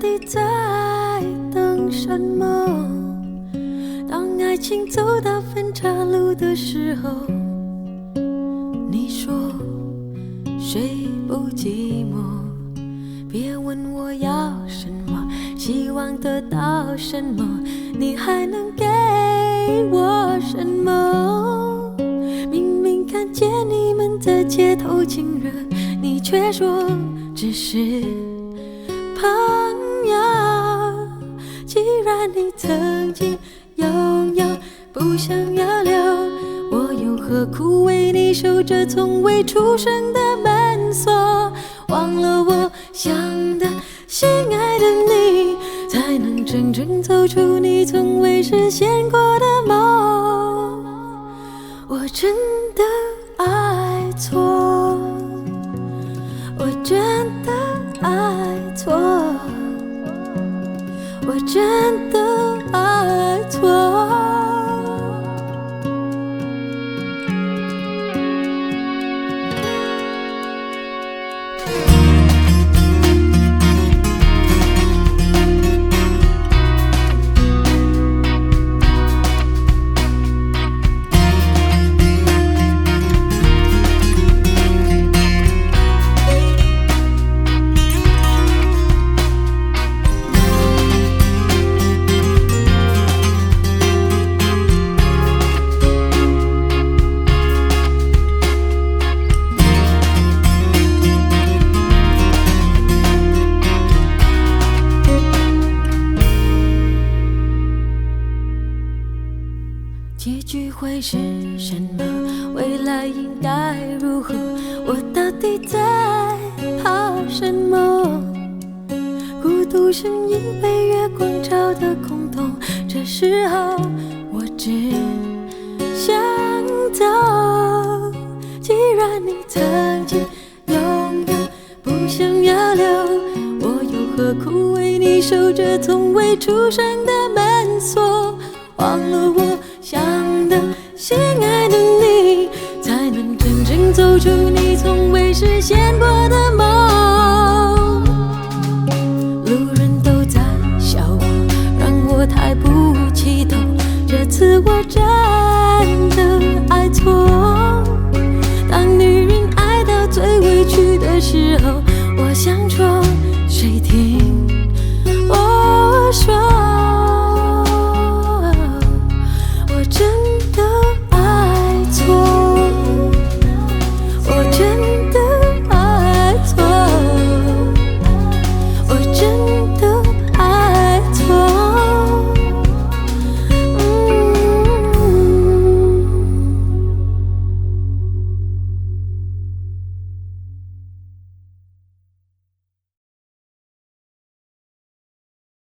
底在等什么？当爱情走到分岔路的时候，你说谁不寂寞？别问我要什么，希望得到什么，你还能给我什么？明明看见你们在街头亲热，你却说只是朋友。既然你曾经拥有，不想要留，我又何苦为你守着从未出生的门锁？忘了我想的心爱的你，才能真正走出你从未实现过的梦。我真的爱错，我真的爱错，我真的爱错。结局会是什么？未来应该如何？我到底在怕什么？孤独声音被月光照得空洞，这时候我只想走。既然你曾经拥有，不想要留，我又何苦为你守着从未出生的门锁？忘了我想的心爱的你，才能真正走出你从未实现过的梦。